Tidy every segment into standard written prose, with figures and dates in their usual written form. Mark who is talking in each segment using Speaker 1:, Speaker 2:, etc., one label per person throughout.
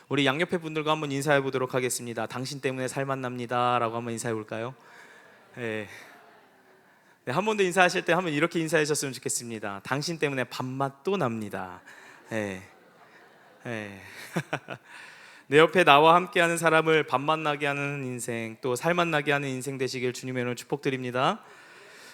Speaker 1: 우리 양옆에 분들과 한번 인사해 보도록 하겠습니다. 당신 때문에 살맛 납니다 라고 한번 인사해 볼까요? 네. 네, 한 번 더 인사하실 때 한번 이렇게 인사해 주셨으면 좋겠습니다. 당신 때문에 밥맛도 납니다. 네. 네. 내 옆에 나와 함께하는 사람을 밥맛 나게 하는 인생, 또 살맛 나게 하는 인생 되시길 주님의 이름으로 축복드립니다.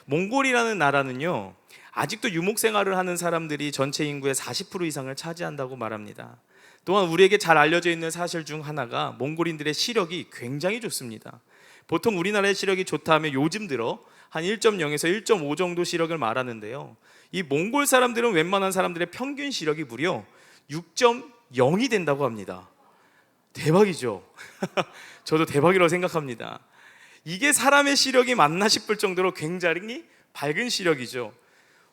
Speaker 1: 몽골이라는 나라는요, 아직도 유목 생활을 하는 사람들이 전체 인구의 40% 이상을 차지한다고 말합니다. 또한 우리에게 잘 알려져 있는 사실 중 하나가 몽골인들의 시력이 굉장히 좋습니다. 보통 우리나라의 시력이 좋다 하면 요즘 들어 한 1.0에서 1.5 정도 시력을 말하는데요, 이 몽골 사람들은 웬만한 사람들의 평균 시력이 무려 6.0이 된다고 합니다. 대박이죠. 저도 대박이라고 생각합니다. 이게 사람의 시력이 맞나 싶을 정도로 굉장히 밝은 시력이죠.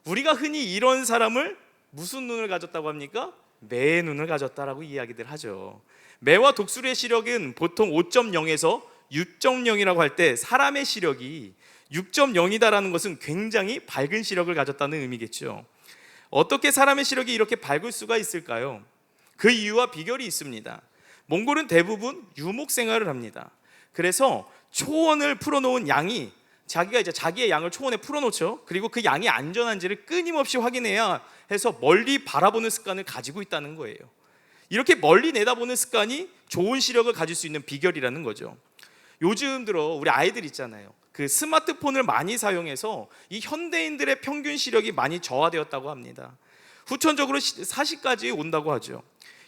Speaker 1: 우리가 흔히 이런 사람을 무슨 눈을 가졌다고 합니까? 매의 눈을 가졌다라고 이야기들 하죠. 매와 독수리의 시력은 보통 5.0에서 6.0이라고 할 때 사람의 시력이 6.0이다라는 것은 굉장히 밝은 시력을 가졌다는 의미겠죠. 어떻게 사람의 시력이 이렇게 밝을 수가 있을까요? 그 이유와 비결이 있습니다. 몽골은 대부분 유목 생활을 합니다. 그래서 초원을 풀어놓은 양이 자기가 이제 자기의 양을 초원에 풀어놓죠. 그리고 그 양이 안전한지를 끊임없이 확인해야 해서 멀리 바라보는 습관을 가지고 있다는 거예요. 이렇게 멀리 내다보는 습관이 좋은 시력을 가질 수 있는 비결이라는 거죠. 요즘 들어 우리 아이들 있잖아요. 그 스마트폰을 많이 사용해서 이 현대인들의 평균 시력이 많이 저하되었다고 합니다. 후천적으로 40까지 온다고 하죠.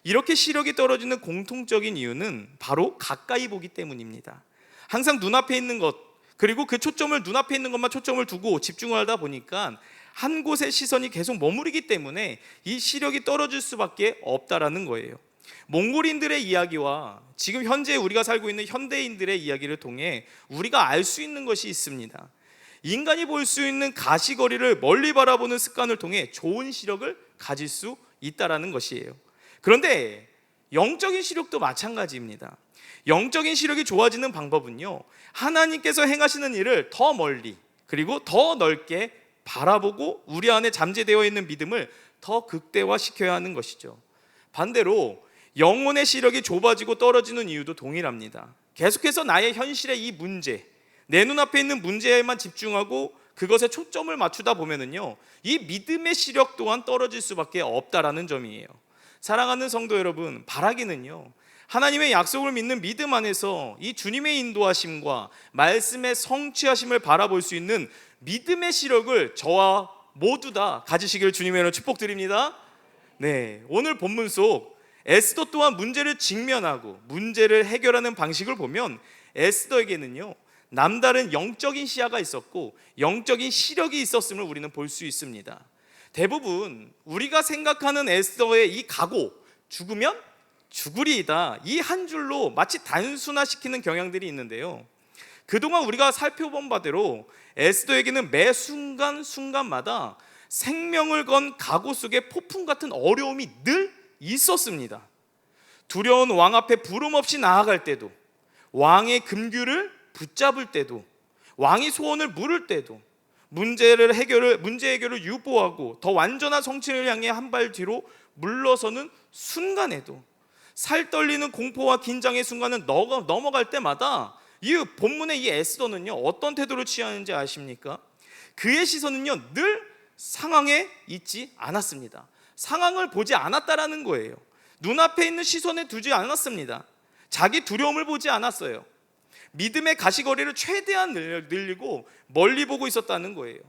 Speaker 1: 이렇게 시력이 떨어지는 공통적인 이유는 바로 가까이 보기 때문입니다. 항상 눈앞에 있는 것, 그리고 그 초점을 눈앞에 있는 것만 초점을 두고 집중을 하다 보니까 한 곳에 시선이 계속 머무르기 때문에 이 시력이 떨어질 수밖에 없다라는 거예요. 몽골인들의 이야기와 지금 현재 우리가 살고 있는 현대인들의 이야기를 통해 우리가 알 수 있는 것이 있습니다. 인간이 볼 수 있는 가시거리를 멀리 바라보는 습관을 통해 좋은 시력을 가질 수 있다라는 것이에요. 그런데 영적인 시력도 마찬가지입니다. 영적인 시력이 좋아지는 방법은요, 하나님께서 행하시는 일을 더 멀리 그리고 더 넓게 바라보고 우리 안에 잠재되어 있는 믿음을 더 극대화시켜야 하는 것이죠. 반대로 영혼의 시력이 좁아지고 떨어지는 이유도 동일합니다. 계속해서 나의 현실의 이 문제, 내 눈앞에 있는 문제에만 집중하고 그것에 초점을 맞추다 보면은요, 이 믿음의 시력 또한 떨어질 수밖에 없다라는 점이에요. 사랑하는 성도 여러분, 바라기는요, 하나님의 약속을 믿는 믿음 안에서 이 주님의 인도하심과 말씀의 성취하심을 바라볼 수 있는 믿음의 시력을 저와 모두 다 가지시기를 주님의 이름으로 축복드립니다. 네, 오늘 본문 속 에스더 또한 문제를 직면하고 문제를 해결하는 방식을 보면 에스더에게는요, 남다른 영적인 시야가 있었고 영적인 시력이 있었음을 우리는 볼 수 있습니다. 대부분 우리가 생각하는 에스더의 이 각오, 죽으면 죽으리이다, 이 한 줄로 마치 단순화시키는 경향들이 있는데요, 그동안 우리가 살펴본 바대로 에스더에게는 매 순간순간마다 생명을 건 각오 속에 폭풍 같은 어려움이 늘 있었습니다. 두려운 왕 앞에 부름 없이 나아갈 때도, 왕의 금규를 붙잡을 때도, 왕이 소원을 물을 때도, 문제 해결을 유보하고 더 완전한 성취를 향해 한 발 뒤로 물러서는 순간에도, 살 떨리는 공포와 긴장의 순간을 넘어갈 때마다 이 본문의 이 에스더는요, 어떤 태도를 취하는지 아십니까? 그의 시선은요, 늘 상황에 있지 않았습니다. 상황을 보지 않았다라는 거예요. 눈앞에 있는 시선에 두지 않았습니다. 자기 두려움을 보지 않았어요. 믿음의 가시거리를 최대한 늘리고 멀리 보고 있었다는 거예요.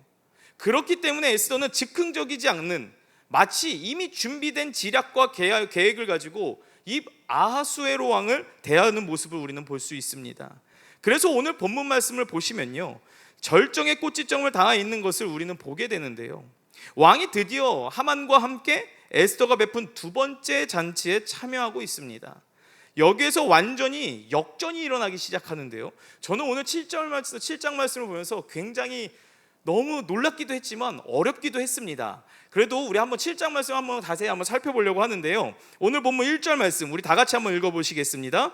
Speaker 1: 그렇기 때문에 에스더는 즉흥적이지 않는, 마치 이미 준비된 지략과 계획을 가지고 이 아하수에로 왕을 대하는 모습을 우리는 볼 수 있습니다. 그래서 오늘 본문 말씀을 보시면요, 절정의 꽃지점을 닿아 있는 것을 우리는 보게 되는데요, 왕이 드디어 하만과 함께 에스더가 베푼 두 번째 잔치에 참여하고 있습니다. 여기에서 완전히 역전이 일어나기 시작하는데요, 저는 오늘 7장 말씀을 보면서 굉장히 너무 놀랍기도 했지만 어렵기도 했습니다. 그래도 우리 한번 7장 말씀 한번 자세히 한번 살펴보려고 하는데요, 오늘 본문 1절 말씀 우리 다 같이 한번 읽어보시겠습니다.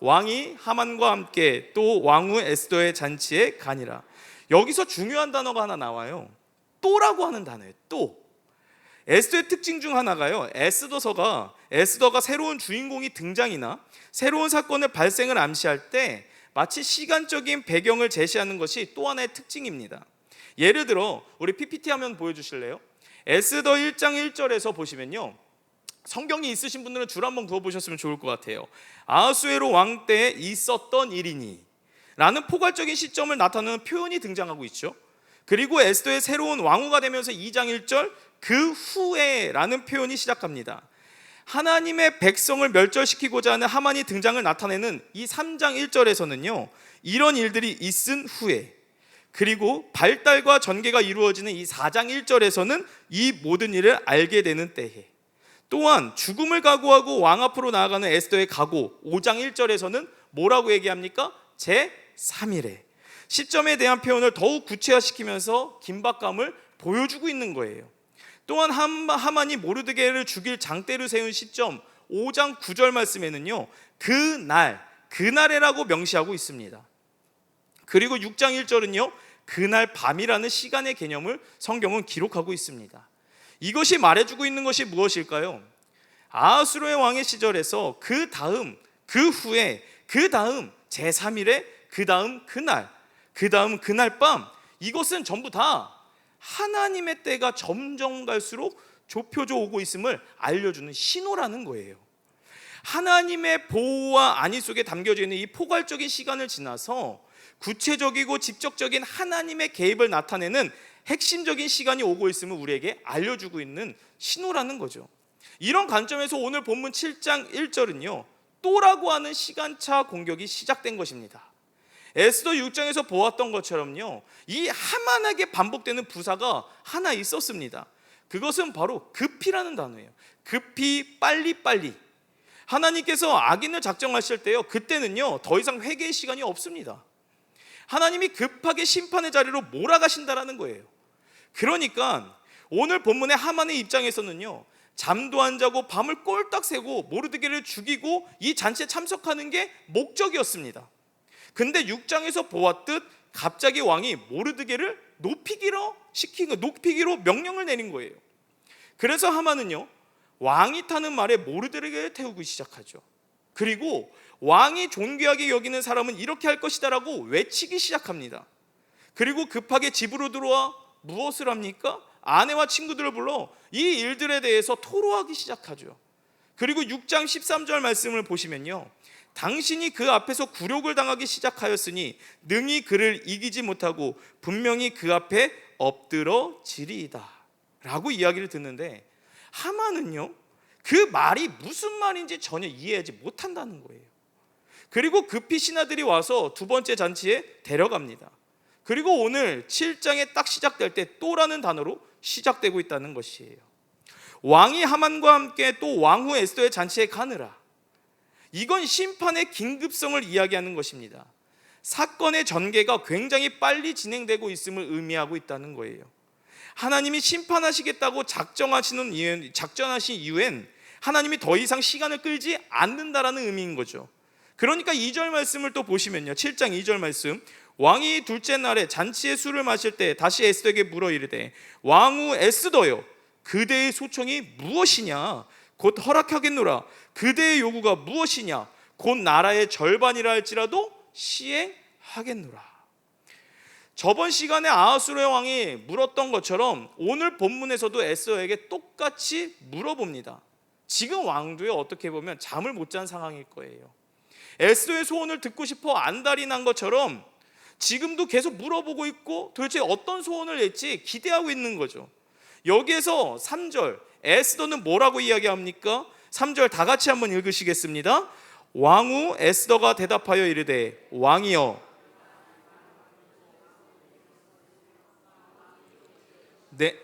Speaker 1: 왕이 하만과 함께 또 왕후 에스더의 잔치에 가니라. 여기서 중요한 단어가 하나 나와요. 또라고 하는 단어예요. 또. 에스더의 특징 중 하나가요, 에스더서가 에스더가 새로운 주인공이 등장이나 새로운 사건을 발생을 암시할 때 마치 시간적인 배경을 제시하는 것이 또 하나의 특징입니다. 예를 들어 우리 PPT 화면 보여주실래요? 에스더 1장 1절에서 보시면요, 성경이 있으신 분들은 줄 한번 그어보셨으면 좋을 것 같아요. 아하수에로 왕 때에 있었던 일이니 라는 포괄적인 시점을 나타내는 표현이 등장하고 있죠. 그리고 에스더의 새로운 왕후가 되면서 2장 1절 그 후에 라는 표현이 시작합니다. 하나님의 백성을 멸절시키고자 하는 하만이 등장을 나타내는 이 3장 1절에서는요, 이런 일들이 있은 후에, 그리고 발달과 전개가 이루어지는 이 4장 1절에서는 이 모든 일을 알게 되는 때에, 또한 죽음을 각오하고 왕 앞으로 나아가는 에스더의 각오 5장 1절에서는 뭐라고 얘기합니까? 제3일에 시점에 대한 표현을 더욱 구체화시키면서 긴박감을 보여주고 있는 거예요. 또한 하만이 모르드게를 죽일 장대를 세운 시점 5장 9절 말씀에는요, 그날에라고 명시하고 있습니다. 그리고 6장 1절은요, 그날 밤이라는 시간의 개념을 성경은 기록하고 있습니다. 이것이 말해주고 있는 것이 무엇일까요? 아하수로의 왕의 시절에서 그 다음, 그 후에, 그 다음 제3일에, 그 다음 그날, 그 다음 그날 밤, 이것은 전부 다 하나님의 때가 점점 갈수록 좁혀져 오고 있음을 알려주는 신호라는 거예요. 하나님의 보호와 안위 속에 담겨져 있는 이 포괄적인 시간을 지나서 구체적이고 직접적인 하나님의 개입을 나타내는 핵심적인 시간이 오고 있음을 우리에게 알려주고 있는 신호라는 거죠. 이런 관점에서 오늘 본문 7장 1절은요, 또라고 하는 시간차 공격이 시작된 것입니다. 에스더 6장에서 보았던 것처럼요, 이 하만에게 반복되는 부사가 하나 있었습니다. 그것은 바로 급히라는 단어예요. 급히, 빨리빨리. 하나님께서 악인을 작정하실 때요, 그때는요 더 이상 회개의 시간이 없습니다. 하나님이 급하게 심판의 자리로 몰아가신다라는 거예요. 그러니까 오늘 본문의 하만의 입장에서는요, 잠도 안 자고 밤을 꼴딱 새고 모르드게를 죽이고 이 잔치에 참석하는 게 목적이었습니다. 근데 6장에서 보았듯 갑자기 왕이 모르드게를 높이기로 명령을 내린 거예요. 그래서 하만은요, 왕이 타는 말에 모르드게를 태우기 시작하죠. 그리고 왕이 존귀하게 여기는 사람은 이렇게 할 것이다 라고 외치기 시작합니다. 그리고 급하게 집으로 들어와 무엇을 합니까? 아내와 친구들을 불러 이 일들에 대해서 토로하기 시작하죠. 그리고 6장 13절 말씀을 보시면요, 당신이 그 앞에서 굴욕을 당하기 시작하였으니 능히 그를 이기지 못하고 분명히 그 앞에 엎드러지리이다 라고 이야기를 듣는데, 하만은요 그 말이 무슨 말인지 전혀 이해하지 못한다는 거예요. 그리고 급히 신하들이 와서 두 번째 잔치에 데려갑니다. 그리고 오늘 7장에 딱 시작될 때 또라는 단어로 시작되고 있다는 것이에요. 왕이 하만과 함께 또 왕후 에스더의 잔치에 가느라, 이건 심판의 긴급성을 이야기하는 것입니다. 사건의 전개가 굉장히 빨리 진행되고 있음을 의미하고 있다는 거예요. 하나님이 심판하시겠다고 작정하신 이유엔 하나님이 더 이상 시간을 끌지 않는다라는 의미인 거죠. 그러니까 2절 말씀을 또 보시면요, 7장 2절 말씀, 왕이 둘째 날에 잔치에 술을 마실 때 다시 에스더에게 물어 이르되 왕후 에스더여, 그대의 소청이 무엇이냐? 곧 허락하겠노라. 그대의 요구가 무엇이냐? 곧 나라의 절반이라 할지라도 시행하겠노라. 저번 시간에 아하수르의 왕이 물었던 것처럼 오늘 본문에서도 에스더에게 똑같이 물어봅니다. 지금 왕도에 어떻게 보면 잠을 못 잔 상황일 거예요. 에스더의 소원을 듣고 싶어 안달이 난 것처럼 지금도 계속 물어보고 있고 도대체 어떤 소원을 낼지 기대하고 있는 거죠. 여기에서 3절 에스더는 뭐라고 이야기합니까? 3절 다 같이 한번 읽으시겠습니다. 왕후 에스더가 대답하여 이르되 왕이여, 내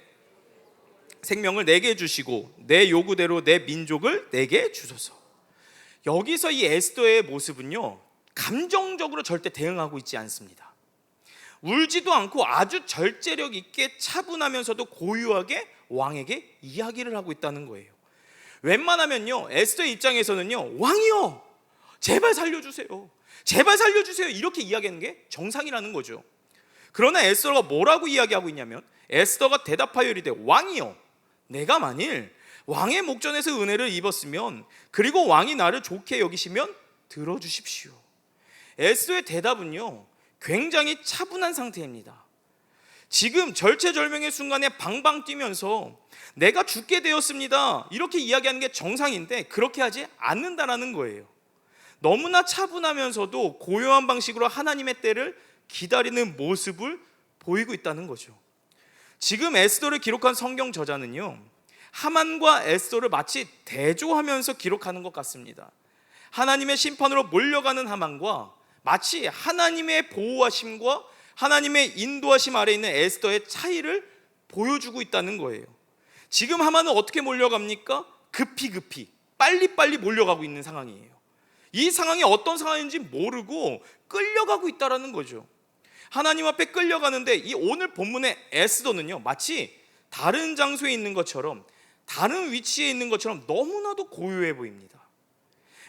Speaker 1: 생명을 내게 주시고 내 요구대로 내 민족을 내게 주소서. 여기서 이 에스더의 모습은요, 감정적으로 절대 대응하고 있지 않습니다. 울지도 않고 아주 절제력 있게 차분하면서도 고유하게 왕에게 이야기를 하고 있다는 거예요. 웬만하면요, 에스더의 입장에서는요, 왕이요 제발 살려주세요, 제발 살려주세요 이렇게 이야기하는 게 정상이라는 거죠. 그러나 에스더가 뭐라고 이야기하고 있냐면, 에스더가 대답하여 이르되 왕이요, 내가 만일 왕의 목전에서 은혜를 입었으면, 그리고 왕이 나를 좋게 여기시면 들어주십시오. 에스더의 대답은요, 굉장히 차분한 상태입니다. 지금 절체절명의 순간에 방방 뛰면서 내가 죽게 되었습니다, 이렇게 이야기하는 게 정상인데 그렇게 하지 않는다라는 거예요. 너무나 차분하면서도 고요한 방식으로 하나님의 때를 기다리는 모습을 보이고 있다는 거죠. 지금 에스더를 기록한 성경 저자는요, 하만과 에스더를 마치 대조하면서 기록하는 것 같습니다. 하나님의 심판으로 몰려가는 하만과 마치 하나님의 보호하심과 하나님의 인도하심 아래 있는 에스더의 차이를 보여주고 있다는 거예요. 지금 하만은 어떻게 몰려갑니까? 급히 빨리 몰려가고 있는 상황이에요. 이 상황이 어떤 상황인지 모르고 끌려가고 있다는 거죠. 하나님 앞에 끌려가는데 이 오늘 본문의 에스더는요, 마치 다른 장소에 있는 것처럼, 다른 위치에 있는 것처럼 너무나도 고요해 보입니다.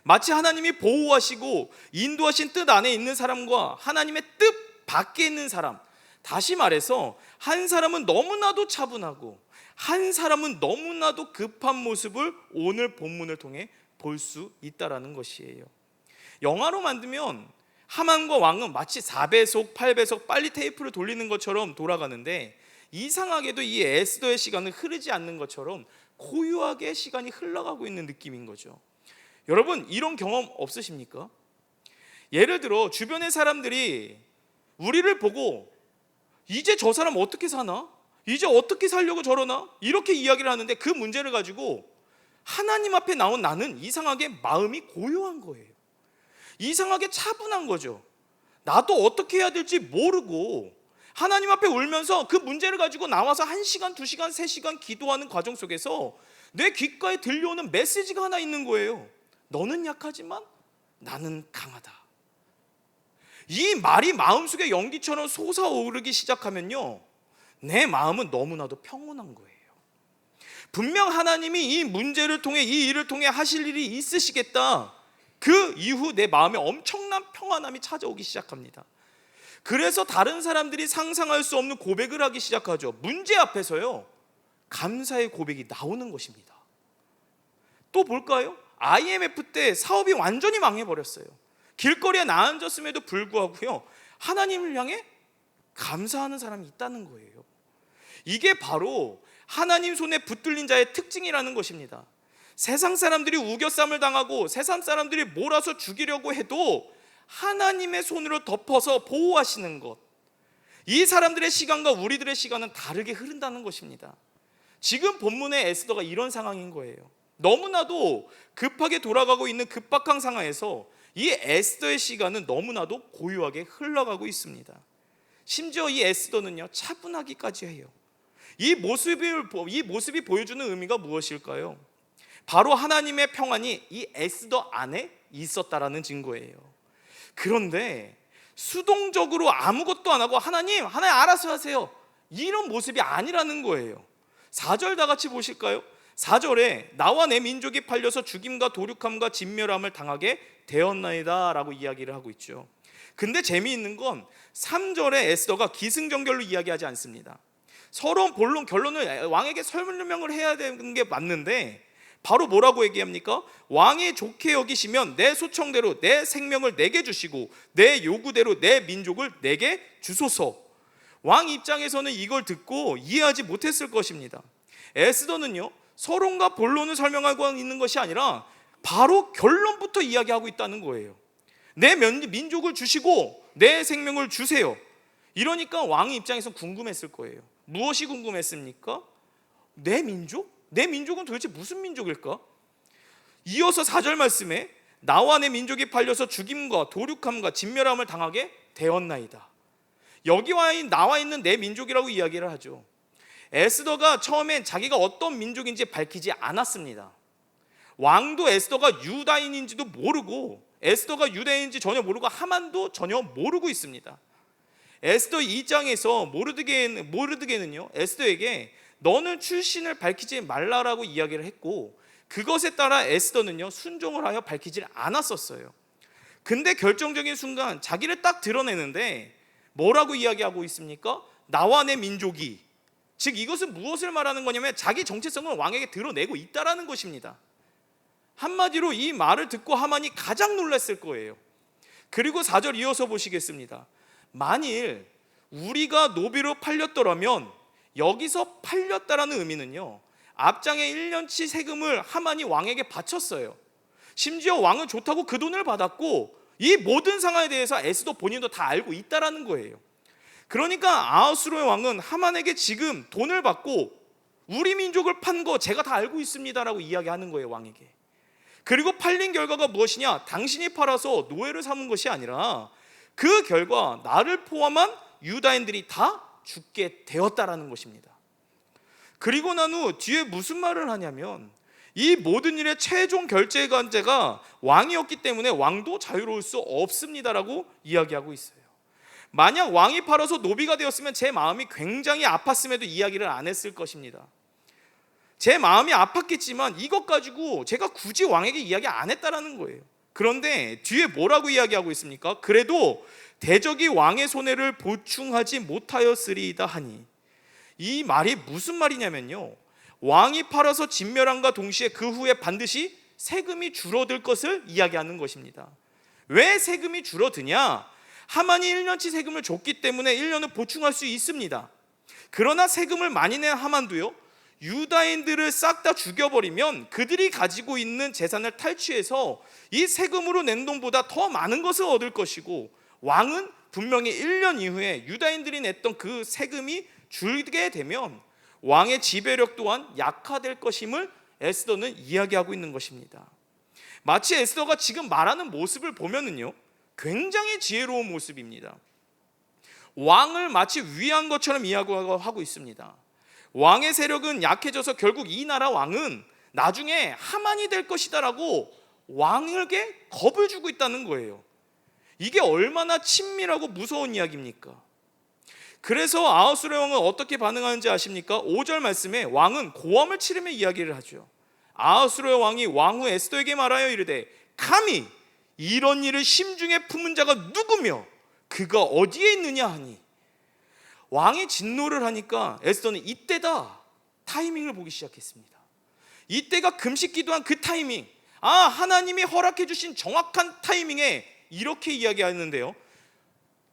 Speaker 1: 마치 하나님이 보호하시고 인도하신 뜻 안에 있는 사람과 하나님의 뜻 밖에 있는 사람, 다시 말해서 한 사람은 너무나도 차분하고 한 사람은 너무나도 급한 모습을 오늘 본문을 통해 볼 수 있다라는 것이에요. 영화로 만들면 하만과 왕은 마치 4배속, 8배속 빨리 테이프를 돌리는 것처럼 돌아가는데, 이상하게도 이 에스더의 시간은 흐르지 않는 것처럼 고요하게 시간이 흘러가고 있는 느낌인 거죠. 여러분, 이런 경험 없으십니까? 예를 들어 주변의 사람들이 우리를 보고 이제 저 사람 어떻게 사나? 이제 어떻게 살려고 저러나? 이렇게 이야기를 하는데 그 문제를 가지고 하나님 앞에 나온 나는 이상하게 마음이 고요한 거예요. 이상하게 차분한 거죠. 나도 어떻게 해야 될지 모르고 하나님 앞에 울면서 그 문제를 가지고 나와서 1시간, 2시간, 3시간 기도하는 과정 속에서 내 귓가에 들려오는 메시지가 하나 있는 거예요. 너는 약하지만 나는 강하다. 이 말이 마음속에 연기처럼 솟아오르기 시작하면요, 내 마음은 너무나도 평온한 거예요. 분명 하나님이 이 문제를 통해, 이 일을 통해 하실 일이 있으시겠다. 그 이후 내 마음에 엄청난 평안함이 찾아오기 시작합니다. 그래서 다른 사람들이 상상할 수 없는 고백을 하기 시작하죠. 문제 앞에서요, 감사의 고백이 나오는 것입니다. 또 볼까요? IMF 때 사업이 완전히 망해버렸어요. 길거리에 나앉았음에도 불구하고요, 하나님을 향해 감사하는 사람이 있다는 거예요. 이게 바로 하나님 손에 붙들린 자의 특징이라는 것입니다. 세상 사람들이 우겨쌈을 당하고 세상 사람들이 몰아서 죽이려고 해도 하나님의 손으로 덮어서 보호하시는 것, 이 사람들의 시간과 우리들의 시간은 다르게 흐른다는 것입니다. 지금 본문의 에스더가 이런 상황인 거예요. 너무나도 급하게 돌아가고 있는 급박한 상황에서 이 에스더의 시간은 너무나도 고요하게 흘러가고 있습니다. 심지어 이 에스더는요, 차분하기까지 해요. 이 모습이 보여주는 의미가 무엇일까요? 바로 하나님의 평안이 이 에스더 안에 있었다라는 증거예요. 그런데 수동적으로 아무것도 안 하고 하나님 알아서 하세요, 이런 모습이 아니라는 거예요. 4절 다 같이 보실까요? 4절에 나와 내 민족이 팔려서 죽임과 도륙함과 진멸함을 당하게 되었나이다 라고 이야기를 하고 있죠. 근데 재미있는 건 3절에 에스더가 기승전결로 이야기하지 않습니다. 서러운 본론 결론을 왕에게 설명을 해야 되는 게 맞는데 바로 뭐라고 얘기합니까? 왕이 좋게 여기시면 내 소청대로 내 생명을 내게 주시고 내 요구대로 내 민족을 내게 주소서. 왕 입장에서는 이걸 듣고 이해하지 못했을 것입니다. 에스더는요, 서론과 본론을 설명하고 있는 것이 아니라 바로 결론부터 이야기하고 있다는 거예요. 내 민족을 주시고 내 생명을 주세요. 이러니까 왕의 입장에서 궁금했을 거예요. 무엇이 궁금했습니까? 내 민족? 내 민족은 도대체 무슨 민족일까? 이어서 4절 말씀에 나와 내 민족이 팔려서 죽임과 도륙함과 진멸함을 당하게 되었나이다. 여기 나와 있는 내 민족이라고 이야기를 하죠. 에스더가 처음엔 자기가 어떤 민족인지 밝히지 않았습니다. 왕도 에스더가 유다인인지도 모르고, 에스더가 유다인인지 전혀 모르고, 하만도 전혀 모르고 있습니다. 에스더 2장에서 모르드게는요, 에스더에게 너는 출신을 밝히지 말라라고 이야기를 했고, 그것에 따라 에스더는요, 순종을 하여 밝히질 않았었어요. 근데 결정적인 순간 자기를 딱 드러내는데 뭐라고 이야기하고 있습니까? 나와 내 민족이, 즉 이것은 무엇을 말하는 거냐면 자기 정체성을 왕에게 드러내고 있다라는 것입니다. 한마디로 이 말을 듣고 하만이 가장 놀랐을 거예요. 그리고 4절 이어서 보시겠습니다. 만일 우리가 노비로 팔렸더라면, 여기서 팔렸다라는 의미는요, 앞장에 1년치 세금을 하만이 왕에게 바쳤어요. 심지어 왕은 좋다고 그 돈을 받았고 이 모든 상황에 대해서 에스더 본인도 다 알고 있다라는 거예요. 그러니까 아하수르의 왕은 하만에게 지금 돈을 받고 우리 민족을 판 거 제가 다 알고 있습니다라고 이야기하는 거예요, 왕에게. 그리고 팔린 결과가 무엇이냐? 당신이 팔아서 노예를 삼은 것이 아니라 그 결과 나를 포함한 유다인들이 다 죽게 되었다라는 것입니다. 그리고 난 후 뒤에 무슨 말을 하냐면 이 모든 일의 최종 결재관제가 왕이었기 때문에 왕도 자유로울 수 없습니다라고 이야기하고 있어요. 만약 왕이 팔아서 노비가 되었으면 제 마음이 굉장히 아팠음에도 이야기를 안 했을 것입니다. 제 마음이 아팠겠지만 이것 가지고 제가 굳이 왕에게 이야기 안 했다라는 거예요. 그런데 뒤에 뭐라고 이야기하고 있습니까? 그래도 대적이 왕의 손해를 보충하지 못하였으리이다 하니, 이 말이 무슨 말이냐면요, 왕이 팔아서 진멸함과 동시에 그 후에 반드시 세금이 줄어들 것을 이야기하는 것입니다. 왜 세금이 줄어드냐? 하만이 1년치 세금을 줬기 때문에 1년을 보충할 수 있습니다. 그러나 세금을 많이 낸 하만도요, 유다인들을 싹 다 죽여버리면 그들이 가지고 있는 재산을 탈취해서 이 세금으로 낸 돈보다 더 많은 것을 얻을 것이고, 왕은 분명히 1년 이후에 유다인들이 냈던 그 세금이 줄게 되면 왕의 지배력 또한 약화될 것임을 에스더는 이야기하고 있는 것입니다. 마치 에스더가 지금 말하는 모습을 보면은요, 굉장히 지혜로운 모습입니다. 왕을 마치 위한 것처럼 이야기하고 있습니다. 왕의 세력은 약해져서 결국 이 나라 왕은 나중에 하만이 될 것이다라고 왕에게 겁을 주고 있다는 거예요. 이게 얼마나 친밀하고 무서운 이야기입니까? 그래서 아하수르 왕은 어떻게 반응하는지 아십니까? 5절 말씀에 왕은 고함을 치르며 이야기를 하죠. 아하수르 왕이 왕후 에스더에게 말하여 이르되, 감히 이런 일을 심중에 품은 자가 누구며 그가 어디에 있느냐 하니, 왕이 진노를 하니까 에스더는 이때다 타이밍을 보기 시작했습니다. 이때가 금식 기도한 그 타이밍, 하나님이 허락해 주신 정확한 타이밍에 이렇게 이야기하는데요,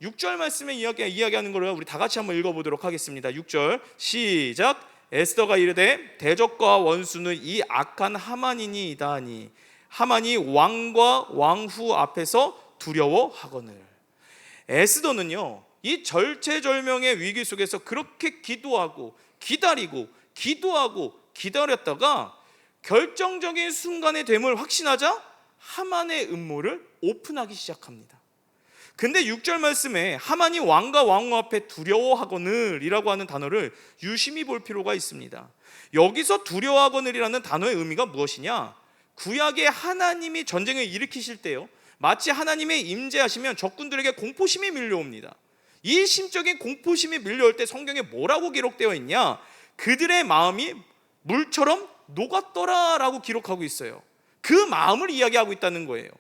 Speaker 1: 6절 말씀에 이야기하는 거를 우리 다 같이 한번 읽어보도록 하겠습니다. 6절 시작. 에스더가 이르되 대적과 원수는 이 악한 하만이니이다 하니 하만이 왕과 왕후 앞에서 두려워하거늘. 에스더는요, 이 절체절명의 위기 속에서 그렇게 기도하고 기다리고 기도하고 기다렸다가 결정적인 순간의 됨을 확신하자 하만의 음모를 오픈하기 시작합니다. 근데 6절 말씀에 하만이 왕과 왕후 앞에 두려워하거늘 이라고 하는 단어를 유심히 볼 필요가 있습니다. 여기서 두려워하거늘이라는 단어의 의미가 무엇이냐? 구약에 하나님이 전쟁을 일으키실 때요, 마치 하나님의 임재하시면 적군들에게 공포심이 밀려옵니다. 이 심적인 공포심이 밀려올 때 성경에 뭐라고 기록되어 있냐? 그들의 마음이 물처럼 녹았더라라고 기록하고 있어요. 그 마음을 이야기하고 있다는 거예요.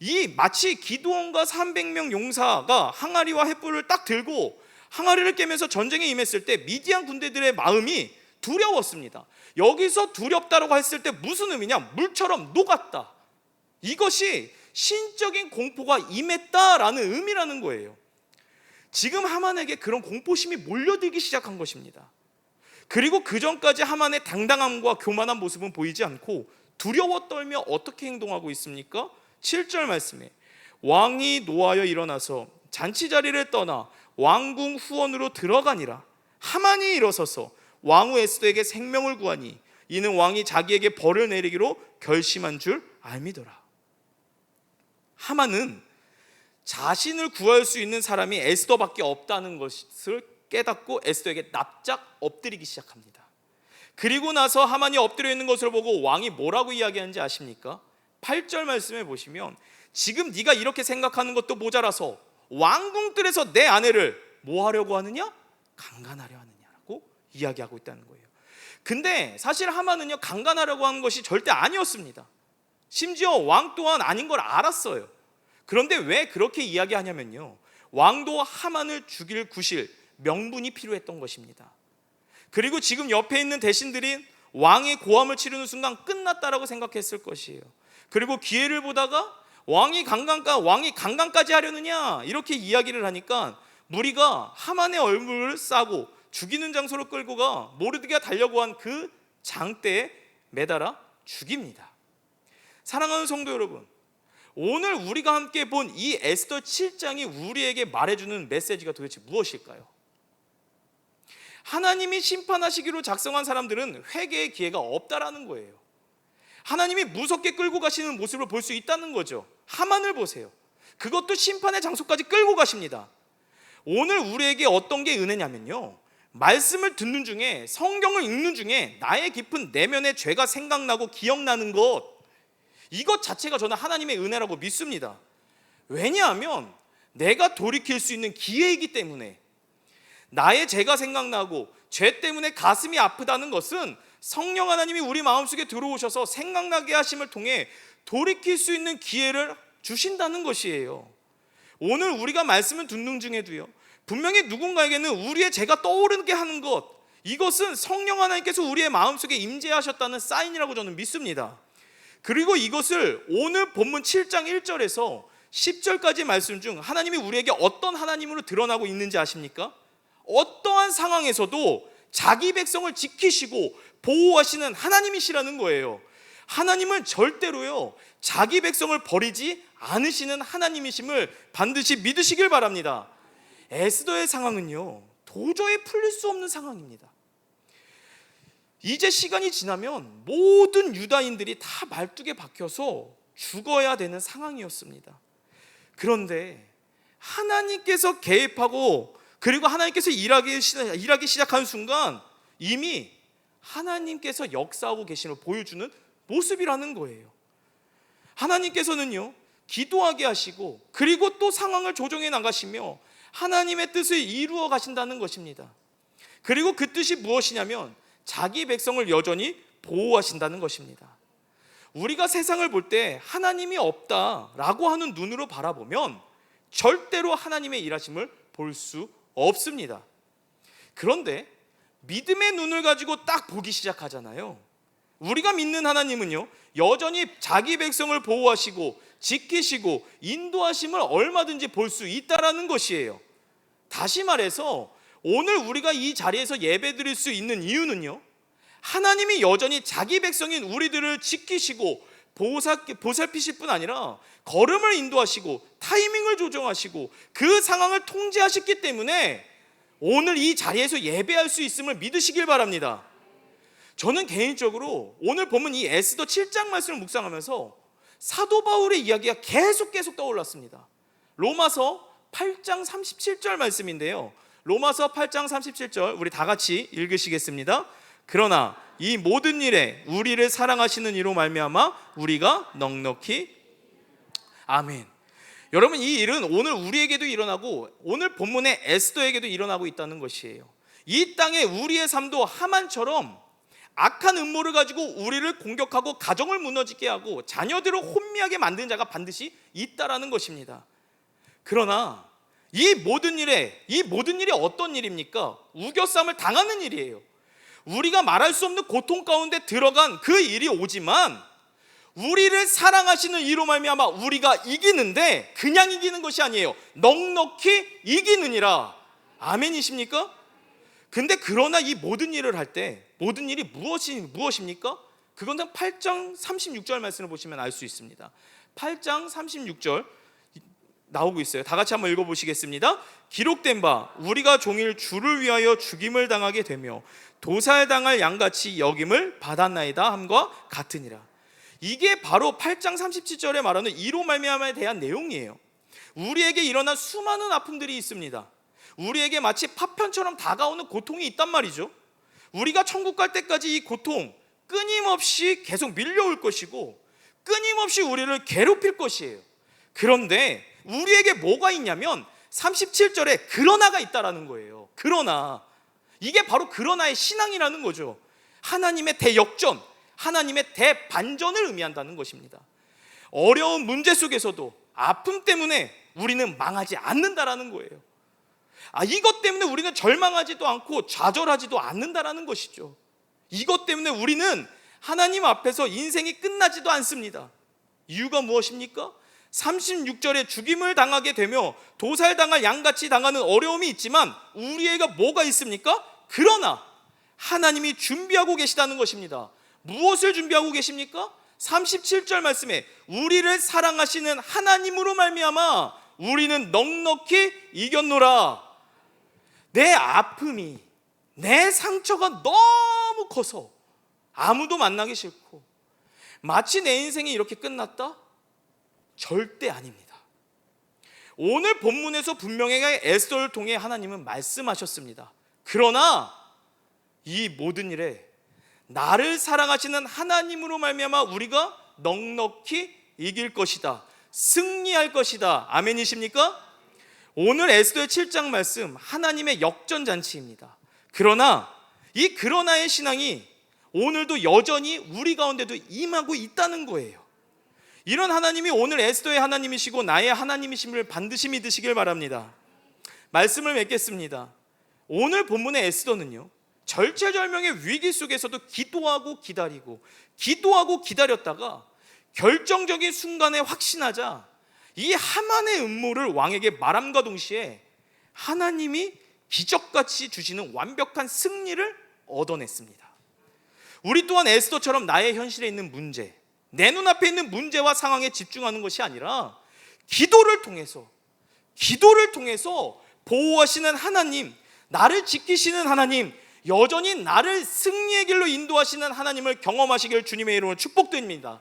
Speaker 1: 이 마치 기드온과 300명 용사가 항아리와 횃불을 딱 들고 항아리를 깨면서 전쟁에 임했을 때 미디안 군대들의 마음이 두려웠습니다. 여기서 두렵다라고 했을 때 무슨 의미냐? 물처럼 녹았다. 이것이 신적인 공포가 임했다라는 의미라는 거예요. 지금 하만에게 그런 공포심이 몰려들기 시작한 것입니다. 그리고 그 전까지 하만의 당당함과 교만한 모습은 보이지 않고 두려워 떨며 어떻게 행동하고 있습니까? 7절 말씀에 왕이 노하여 일어나서 잔치자리를 떠나 왕궁 후원으로 들어가니라. 하만이 일어서서 왕후 에스더에게 생명을 구하니 이는 왕이 자기에게 벌을 내리기로 결심한 줄 알미더라. 하만은 자신을 구할 수 있는 사람이 에스더밖에 없다는 것을 깨닫고 에스더에게 납작 엎드리기 시작합니다. 그리고 나서 하만이 엎드려 있는 것을 보고 왕이 뭐라고 이야기하는지 아십니까? 8절 말씀에 보시면 지금 네가 이렇게 생각하는 것도 모자라서 왕궁들에서 내 아내를 뭐 하려고 하느냐? 강간하려 하느냐라고 이야기하고 있다는 거예요. 근데 사실 하만은요, 강간하려고 하는 것이 절대 아니었습니다. 심지어 왕 또한 아닌 걸 알았어요. 그런데 왜 그렇게 이야기하냐면요, 왕도 하만을 죽일 구실 명분이 필요했던 것입니다. 그리고 지금 옆에 있는 대신들이 왕의 고함을 치르는 순간 끝났다라고 생각했을 것이에요. 그리고 기회를 보다가 왕이 강간까지 하려느냐 이렇게 이야기를 하니까 무리가 하만의 얼굴을 싸고 죽이는 장소로 끌고 가 모르드게가 달려고 한 그 장대에 매달아 죽입니다. 사랑하는 성도 여러분, 오늘 우리가 함께 본 이 에스더 7장이 우리에게 말해주는 메시지가 도대체 무엇일까요? 하나님이 심판하시기로 작성한 사람들은 회개의 기회가 없다라는 거예요. 하나님이 무섭게 끌고 가시는 모습을 볼 수 있다는 거죠. 하만을 보세요. 그것도 심판의 장소까지 끌고 가십니다. 오늘 우리에게 어떤 게 은혜냐면요, 말씀을 듣는 중에, 성경을 읽는 중에 나의 깊은 내면의 죄가 생각나고 기억나는 것, 이것 자체가 저는 하나님의 은혜라고 믿습니다. 왜냐하면 내가 돌이킬 수 있는 기회이기 때문에. 나의 죄가 생각나고 죄 때문에 가슴이 아프다는 것은 성령 하나님이 우리 마음속에 들어오셔서 생각나게 하심을 통해 돌이킬 수 있는 기회를 주신다는 것이에요. 오늘 우리가 말씀을 듣는 중에도요, 분명히 누군가에게는 우리의 죄가 떠오르게 하는 것, 이것은 성령 하나님께서 우리의 마음속에 임재하셨다는 사인이라고 저는 믿습니다. 그리고 이것을 오늘 본문 7장 1절에서 10절까지 말씀 중 하나님이 우리에게 어떤 하나님으로 드러나고 있는지 아십니까? 어떠한 상황에서도 자기 백성을 지키시고 보호하시는 하나님이시라는 거예요. 하나님은 절대로요, 자기 백성을 버리지 않으시는 하나님이심을 반드시 믿으시길 바랍니다. 에스더의 상황은요, 도저히 풀릴 수 없는 상황입니다. 이제 시간이 지나면 모든 유다인들이 다 말뚝에 박혀서 죽어야 되는 상황이었습니다. 그런데 하나님께서 개입하고 그리고 하나님께서 일하기 시작한 순간 이미 하나님께서 역사하고 계심을 보여주는 모습이라는 거예요. 하나님께서는요, 기도하게 하시고 그리고 또 상황을 조정해 나가시며 하나님의 뜻을 이루어 가신다는 것입니다. 그리고 그 뜻이 무엇이냐면 자기 백성을 여전히 보호하신다는 것입니다. 우리가 세상을 볼 때 하나님이 없다라고 하는 눈으로 바라보면 절대로 하나님의 일하심을 볼 수 없습니다. 그런데 믿음의 눈을 가지고 딱 보기 시작하잖아요. 우리가 믿는 하나님은요, 여전히 자기 백성을 보호하시고 지키시고 인도하심을 얼마든지 볼 수 있다라는 것이에요. 다시 말해서 오늘 우리가 이 자리에서 예배드릴 수 있는 이유는요, 하나님이 여전히 자기 백성인 우리들을 지키시고 보살피실 뿐 아니라 걸음을 인도하시고 타이밍을 조정하시고 그 상황을 통제하셨기 때문에 오늘 이 자리에서 예배할 수 있음을 믿으시길 바랍니다. 저는 개인적으로 오늘 보면 이 에스더 7장 말씀을 묵상하면서 사도 바울의 이야기가 계속 떠올랐습니다. 로마서 8장 37절 말씀인데요, 로마서 8장 37절 우리 다 같이 읽으시겠습니다. 그러나 이 모든 일에 우리를 사랑하시는 이로 말미암아 우리가 넉넉히, 아멘. 여러분, 이 일은 오늘 우리에게도 일어나고 오늘 본문의 에스더에게도 일어나고 있다는 것이에요. 이 땅에 우리의 삶도 하만처럼 악한 음모를 가지고 우리를 공격하고 가정을 무너지게 하고 자녀들을 혼미하게 만드는 자가 반드시 있다라는 것입니다. 그러나 이 모든 일이 어떤 일입니까? 우겨쌈을 당하는 일이에요. 우리가 말할 수 없는 고통 가운데 들어간 그 일이 오지만 우리를 사랑하시는 이로 말미암아 우리가 이기는데 그냥 이기는 것이 아니에요. 넉넉히 이기느니라. 아멘이십니까? 근데 그러나 이 모든 일을 할 때 모든 일이 무엇입니까? 그건 8장 36절 말씀을 보시면 알 수 있습니다. 8장 36절 나오고 있어요. 다 같이 한번 읽어보시겠습니다. 기록된 바 우리가 종일 주를 위하여 죽임을 당하게 되며 도살당할 양같이 여김을 받았나이다 함과 같으니라. 이게 바로 8장 37절에 말하는 이로 말미암아에 대한 내용이에요. 우리에게 일어난 수많은 아픔들이 있습니다. 우리에게 마치 파편처럼 다가오는 고통이 있단 말이죠. 우리가 천국 갈 때까지 이 고통 끊임없이 계속 밀려올 것이고 끊임없이 우리를 괴롭힐 것이에요. 그런데 우리에게 뭐가 있냐면 37절에 그러나가 있다라는 거예요. 그러나, 이게 바로 그러나의 신앙이라는 거죠. 하나님의 대역전, 하나님의 대반전을 의미한다는 것입니다. 어려운 문제 속에서도 아픔 때문에 우리는 망하지 않는다라는 거예요. 이것 때문에 우리는 절망하지도 않고 좌절하지도 않는다라는 것이죠. 이것 때문에 우리는 하나님 앞에서 인생이 끝나지도 않습니다. 이유가 무엇입니까? 36절에 죽임을 당하게 되며 도살당할 양같이 당하는 어려움이 있지만 우리에게 뭐가 있습니까? 그러나 하나님이 준비하고 계시다는 것입니다. 무엇을 준비하고 계십니까? 37절 말씀에 우리를 사랑하시는 하나님으로 말미암아 우리는 넉넉히 이겼노라. 내 아픔이, 내 상처가 너무 커서 아무도 만나기 싫고 마치 내 인생이 이렇게 끝났다? 절대 아닙니다. 오늘 본문에서 분명하게 에스더를 통해 하나님은 말씀하셨습니다. 그러나 이 모든 일에 나를 사랑하시는 하나님으로 말미암아 우리가 넉넉히 이길 것이다, 승리할 것이다. 아멘이십니까? 오늘 에스더의 7장 말씀, 하나님의 역전잔치입니다. 그러나 이 그러나의 신앙이 오늘도 여전히 우리 가운데도 임하고 있다는 거예요. 이런 하나님이 오늘 에스더의 하나님이시고 나의 하나님이심을 반드시 믿으시길 바랍니다. 말씀을 맺겠습니다. 오늘 본문의 에스더는요, 절체절명의 위기 속에서도 기도하고 기다렸다가 결정적인 순간에 확신하자 이 하만의 음모를 왕에게 말함과 동시에 하나님이 기적같이 주시는 완벽한 승리를 얻어냈습니다. 우리 또한 에스더처럼 나의 현실에 있는 문제, 내 눈앞에 있는 문제와 상황에 집중하는 것이 아니라 기도를 통해서 보호하시는 하나님, 나를 지키시는 하나님, 여전히 나를 승리의 길로 인도하시는 하나님을 경험하시길 주님의 이름으로 축복드립니다.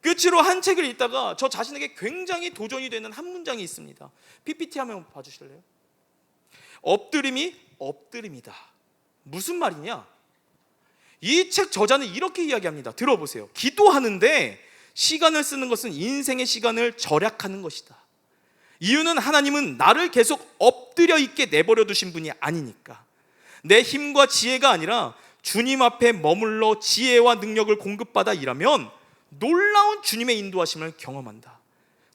Speaker 1: 끝으로 한 책을 읽다가 저 자신에게 굉장히 도전이 되는 한 문장이 있습니다. PPT 한번 봐주실래요? 엎드림이 엎드림이다. 무슨 말이냐? 이 책 저자는 이렇게 이야기합니다. 들어보세요. 기도하는데 시간을 쓰는 것은 인생의 시간을 절약하는 것이다. 이유는 하나님은 나를 계속 엎드려 있게 내버려 두신 분이 아니니까. 내 힘과 지혜가 아니라 주님 앞에 머물러 지혜와 능력을 공급받아 일하면 놀라운 주님의 인도하심을 경험한다.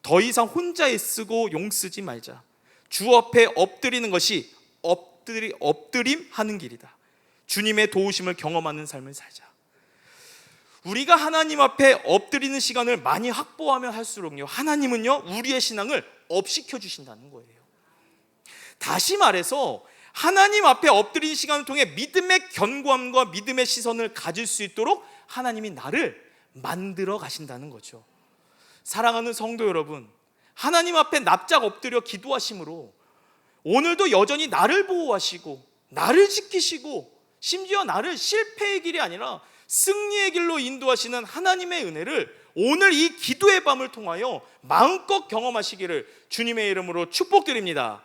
Speaker 1: 더 이상 혼자 애쓰고 용쓰지 말자. 주 앞에 엎드리는 것이 엎드림하는 길이다. 주님의 도우심을 경험하는 삶을 살자. 우리가 하나님 앞에 엎드리는 시간을 많이 확보하면 할수록요, 하나님은요 우리의 신앙을 업시켜 주신다는 거예요. 다시 말해서 하나님 앞에 엎드리는 시간을 통해 믿음의 견고함과 믿음의 시선을 가질 수 있도록 하나님이 나를 만들어 가신다는 거죠. 사랑하는 성도 여러분, 하나님 앞에 납작 엎드려 기도하심으로 오늘도 여전히 나를 보호하시고 나를 지키시고 심지어 나를 실패의 길이 아니라 승리의 길로 인도하시는 하나님의 은혜를 오늘 이 기도의 밤을 통하여 마음껏 경험하시기를 주님의 이름으로 축복드립니다.